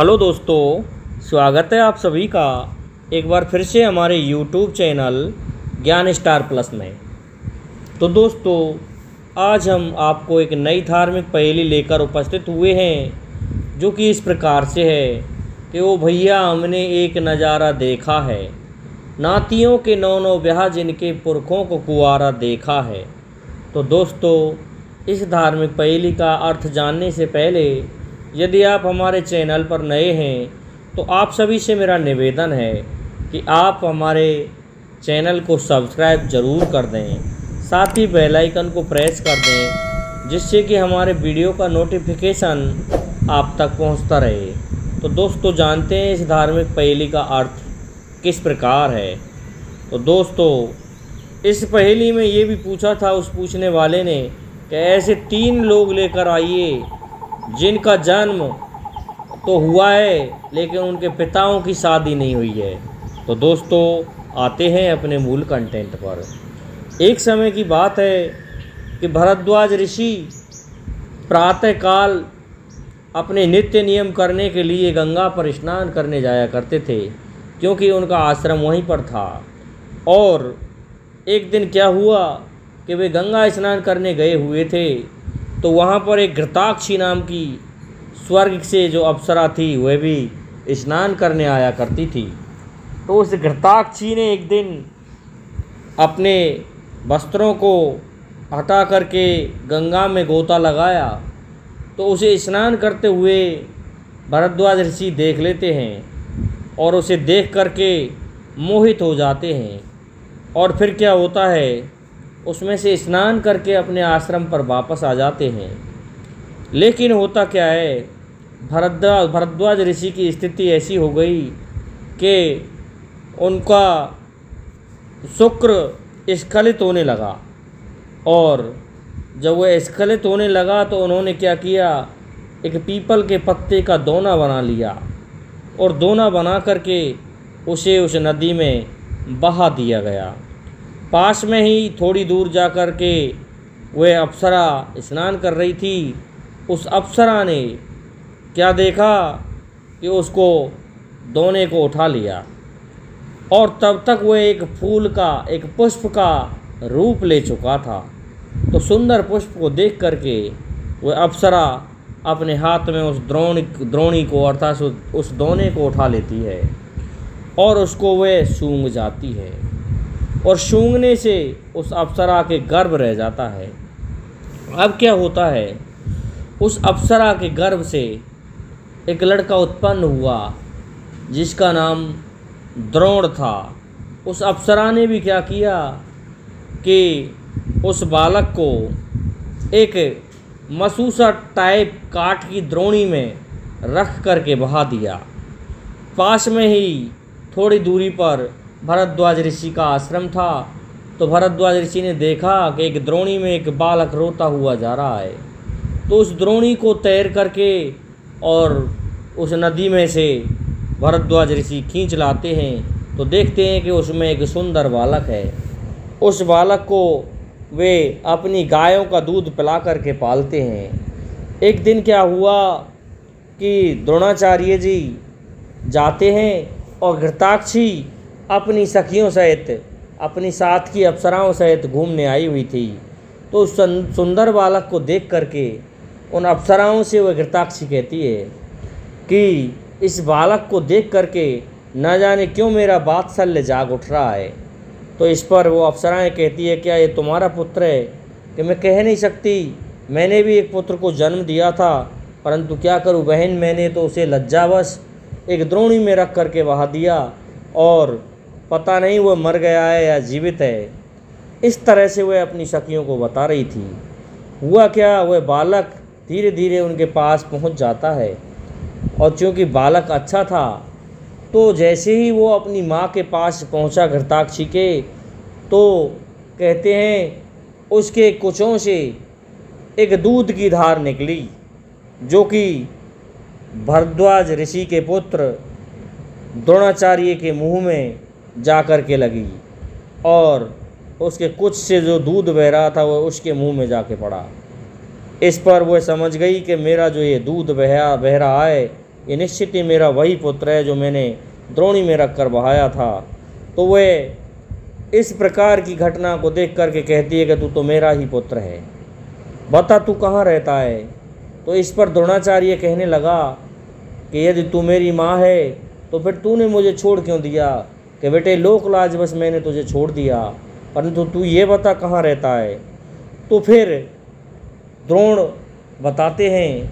Hello दोस्तों, स्वागत है आप सभी का एक बार फिर से हमारे YouTube चैनल ज्ञान स्टार प्लस में। तो दोस्तों, आज हम आपको एक नई धार्मिक पहेली लेकर उपस्थित हुए हैं, जो कि इस प्रकार से है कि ओ भैया हमने एक नज़ारा देखा है, नातियों के नौ ब्याह जिनके पुरखों को कुंवारा देखा है। तो दोस्तों, इस धार्मिक पहेली का अर्थ जानने से पहले यदि आप हमारे चैनल पर नए हैं तो आप सभी से मेरा निवेदन है कि आप हमारे चैनल को सब्सक्राइब ज़रूर कर दें, साथ ही बेल आइकन को प्रेस कर दें, जिससे कि हमारे वीडियो का नोटिफिकेशन आप तक पहुंचता रहे। तो दोस्तों, जानते हैं इस धार्मिक पहेली का अर्थ किस प्रकार है। तो दोस्तों, इस पहेली में ये भी पूछा था उस पूछने वाले ने कि ऐसे 3 लोग लेकर आइए जिनका जन्म तो हुआ है लेकिन उनके पिताओं की शादी नहीं हुई है। तो दोस्तों, आते हैं अपने मूल कंटेंट पर। एक समय की बात है कि भरद्वाज ऋषि प्रातःकाल अपने नित्य नियम करने के लिए गंगा पर स्नान करने जाया करते थे, क्योंकि उनका आश्रम वहीं पर था। और एक दिन क्या हुआ कि वे गंगा स्नान करने गए हुए थे, तो वहाँ पर एक घृताक्षी नाम की स्वर्ग से जो अप्सरा थी वह भी स्नान करने आया करती थी। तो उस घृताक्षी ने एक दिन अपने वस्त्रों को हटा करके गंगा में गोता लगाया, तो उसे स्नान करते हुए भरद्वाज ऋषि देख लेते हैं और उसे देख करके मोहित हो जाते हैं। और फिर क्या होता है, उसमें से स्नान करके अपने आश्रम पर वापस आ जाते हैं। लेकिन होता क्या है, भरद्वाज ऋषि की स्थिति ऐसी हो गई कि उनका शुक्र स्खलित होने लगा। और जब वह स्खलित होने लगा तो उन्होंने क्या किया, एक पीपल के पत्ते का दोना बना लिया और दोना बना करके उसे उस नदी में बहा दिया गया। पास में ही थोड़ी दूर जा कर के वह अप्सरा स्नान कर रही थी। उस अप्सरा ने क्या देखा कि उसको दोने को उठा लिया, और तब तक वह एक फूल का, एक पुष्प का रूप ले चुका था। तो सुंदर पुष्प को देख करके वह अप्सरा अपने हाथ में उस द्रोणी को अर्थात उस दोने को उठा लेती है और उसको वह सूंघ जाती है, और सूंघने से उस अप्सरा के गर्भ रह जाता है। अब क्या होता है, उस अप्सरा के गर्भ से एक लड़का उत्पन्न हुआ जिसका नाम द्रोण था। उस अप्सरा ने भी क्या किया कि उस बालक को एक मसूसा टाइप काठ की द्रोणी में रख करके बहा दिया। पास में ही थोड़ी दूरी पर भरद्वाज ऋषि का आश्रम था। तो भरद्वाज ऋषि ने देखा कि एक द्रोणी में एक बालक रोता हुआ जा रहा है। तो उस द्रोणी को तैर करके और उस नदी में से भरद्वाज ऋषि खींच लाते हैं, तो देखते हैं कि उसमें एक सुंदर बालक है। उस बालक को वे अपनी गायों का दूध पिला करके पालते हैं। एक दिन क्या हुआ कि द्रोणाचार्य जी जाते हैं और घृताक्षी अपनी सखियों सहित, अपनी साथ की अप्सराओं सहित घूमने आई हुई थी। तो उस सुंदर बालक को देख करके उन अप्सराओं से वह घृताक्षी कहती है कि इस बालक को देख करके न जाने क्यों मेरा वात्सल्य जाग उठ रहा है। तो इस पर वो अप्सराएं कहती है, क्या ये तुम्हारा पुत्र है? कि मैं कह नहीं सकती, मैंने भी एक पुत्र को जन्म दिया था, परंतु क्या करूं बहन, मैंने तो उसे लज्जावश एक द्रोणी में रख करके बहा दिया और पता नहीं वह मर गया है या जीवित है। इस तरह से वह अपनी सखियों को बता रही थी। हुआ क्या, वह बालक धीरे धीरे उनके पास पहुंच जाता है, और चूँकि बालक अच्छा था तो जैसे ही वो अपनी माँ के पास पहुंचा घृताक्षी के, तो कहते हैं उसके कुचों से एक दूध की धार निकली, जो कि भरद्वाज ऋषि के पुत्र द्रोणाचार्य के मुंह में जा कर के लगी, और उसके कुछ से जो दूध बह रहा था वह उसके मुंह में जाके पड़ा। इस पर वह समझ गई कि मेरा जो ये दूध बह रहा है ये निश्चित ही मेरा वही पुत्र है जो मैंने द्रोणी में रख कर बहाया था। तो वह इस प्रकार की घटना को देख कर के कहती है कि तू तो मेरा ही पुत्र है, बता तू कहाँ रहता है। तो इस पर द्रोणाचार्य कहने लगा कि यदि तू मेरी माँ है तो फिर तूने मुझे छोड़ क्यों दिया, कि बेटे लोक लाज बस मैंने तुझे छोड़ दिया, परंतु तू ये बता कहाँ रहता है। तो फिर द्रोण बताते हैं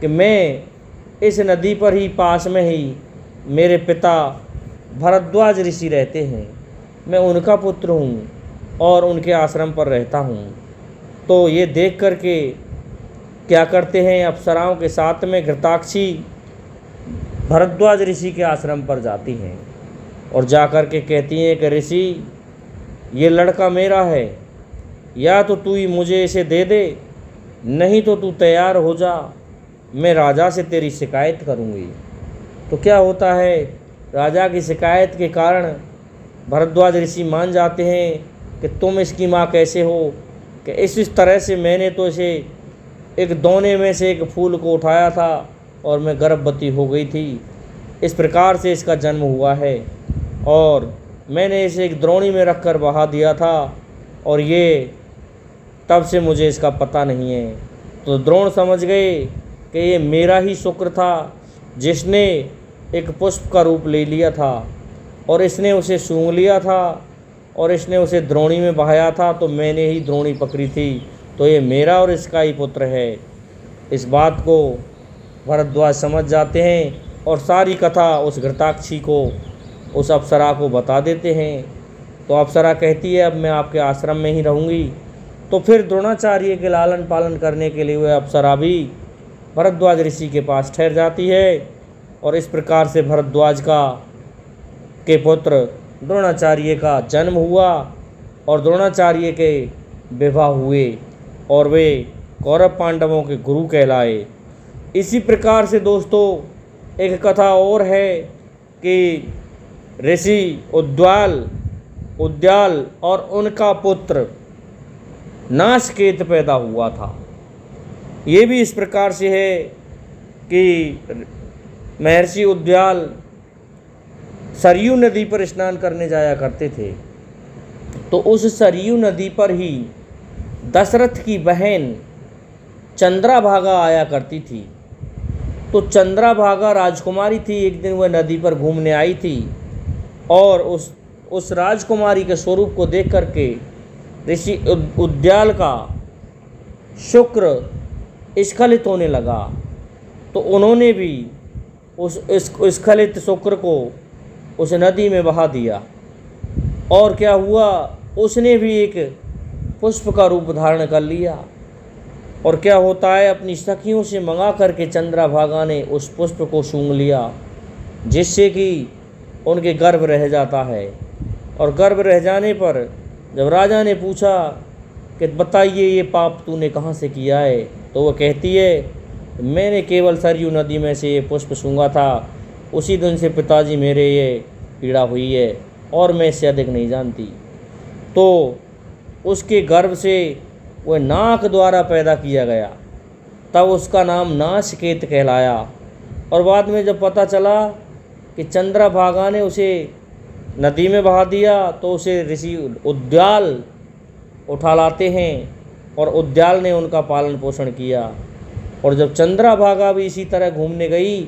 कि मैं इस नदी पर ही पास में ही मेरे पिता भरद्वाज ऋषि रहते हैं, मैं उनका पुत्र हूँ और उनके आश्रम पर रहता हूँ। तो ये देख कर के क्या करते हैं, अप्सराओं के साथ में घृताक्षी भरद्वाज ऋषि के आश्रम पर जाती हैं और जा कर के कहती हैं कि ऋषि ये लड़का मेरा है, या तो तू ही मुझे इसे दे दे, नहीं तो तू तैयार हो जा, मैं राजा से तेरी शिकायत करूँगी। तो क्या होता है, राजा की शिकायत के कारण भरद्वाज ऋषि मान जाते हैं कि तुम इसकी माँ कैसे हो, कि इस तरह से मैंने तो इसे एक दोने में से एक फूल को उठाया था और मैं गर्भवती हो गई थी, इस प्रकार से इसका जन्म हुआ है और मैंने इसे एक द्रोणी में रख कर बहा दिया था और ये तब से मुझे इसका पता नहीं है। तो द्रोण समझ गए कि ये मेरा ही शुक्र था जिसने एक पुष्प का रूप ले लिया था और इसने उसे सूंघ लिया था और इसने उसे द्रोणी में बहाया था, तो मैंने ही द्रोणी पकड़ी थी, तो ये मेरा और इसका ही पुत्र है। इस बात को भरद्वाज समझ जाते हैं और सारी कथा उस घृताक्षी को, उस अप्सरा को बता देते हैं। तो अप्सरा कहती है अब मैं आपके आश्रम में ही रहूँगी। तो फिर द्रोणाचार्य के लालन पालन करने के लिए वह अप्सरा भी भरद्वाज ऋषि के पास ठहर जाती है और इस प्रकार से भरद्वाज के पुत्र द्रोणाचार्य का जन्म हुआ और द्रोणाचार्य के विवाह हुए और वे कौरव पांडवों के गुरु कहलाए। इसी प्रकार से दोस्तों एक कथा और है कि ऋषि उद्याल और उनका पुत्र नासकेत पैदा हुआ था। ये भी इस प्रकार से है कि महर्षि उद्याल सरयू नदी पर स्नान करने जाया करते थे, तो उस सरयू नदी पर ही दशरथ की बहन चंद्रभागा आया करती थी। तो चंद्रभागा राजकुमारी थी, एक दिन वह नदी पर घूमने आई थी और उस राजकुमारी के स्वरूप को देख करके ऋषि उद्याल का शुक्र स्खलित होने लगा। तो उन्होंने भी उस स्खलित शुक्र को उस नदी में बहा दिया और क्या हुआ, उसने भी एक पुष्प का रूप धारण कर लिया। और क्या होता है, अपनी सखियों से मंगा करके चंद्रभागा ने उस पुष्प को सूंघ लिया, जिससे कि उनके गर्भ रह जाता है। और गर्भ रह जाने पर जब राजा ने पूछा कि बताइए ये पाप तूने कहाँ से किया है, तो वह कहती है मैंने केवल सरयू नदी में से ये पुष्प सूंघा था, उसी दिन से पिताजी मेरे ये पीड़ा हुई है और मैं इससे अधिक नहीं जानती। तो उसके गर्भ से वह नाक द्वारा पैदा किया गया, तब उसका नाम नासकेत कहलाया। और बाद में जब पता चला कि चंद्रभागा ने उसे नदी में बहा दिया, तो उसे ऋषि उद्याल उठा लाते हैं और उद्याल ने उनका पालन पोषण किया। और जब चंद्रभागा भी इसी तरह घूमने गई,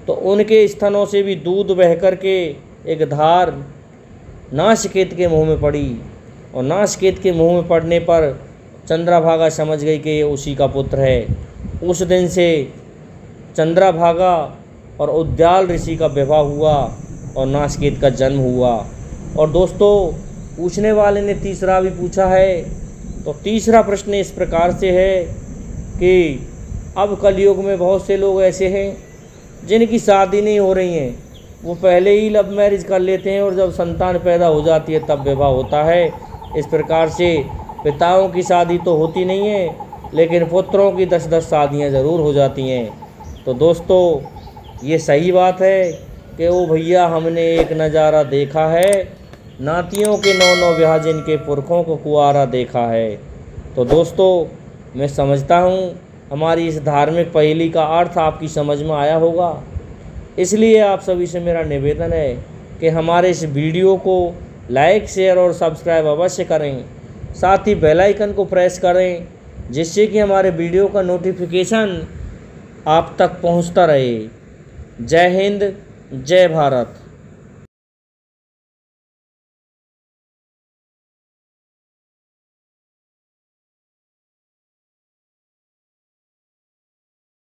तो उनके स्तनों से भी दूध बह कर के एक धार नासकेत के मुंह में पड़ी और नासकेत के मुंह में पड़ने पर चंद्रभागा समझ गई कि ये उसी का पुत्र है। उस दिन से चंद्रभागा और उद्याल ऋषि का विवाह हुआ और नासकेत का जन्म हुआ। और दोस्तों पूछने वाले ने तीसरा भी पूछा है, तो तीसरा प्रश्न इस प्रकार से है कि अब कलयुग में बहुत से लोग ऐसे हैं जिनकी शादी नहीं हो रही हैं, वो पहले ही लव मैरिज कर लेते हैं और जब संतान पैदा हो जाती है तब विवाह होता है। इस प्रकार से पिताओं की शादी तो होती नहीं है, लेकिन पुत्रों की 10-10 शादियाँ ज़रूर हो जाती हैं। तो दोस्तों ये सही बात है कि ओ भैया हमने एक नज़ारा देखा है, नातियों के 9-9 ब्याह जिनके पुरखों को कुआरा देखा है। तो दोस्तों मैं समझता हूँ हमारी इस धार्मिक पहेली का अर्थ आपकी समझ में आया होगा। इसलिए आप सभी से मेरा निवेदन है कि हमारे इस वीडियो को लाइक, शेयर और सब्सक्राइब अवश्य करें। साथ ही बेल आइकन को प्रेस करें, जिससे कि हमारे वीडियो का नोटिफिकेशन आप तक पहुंचता रहे। जय हिंद, जय भारत।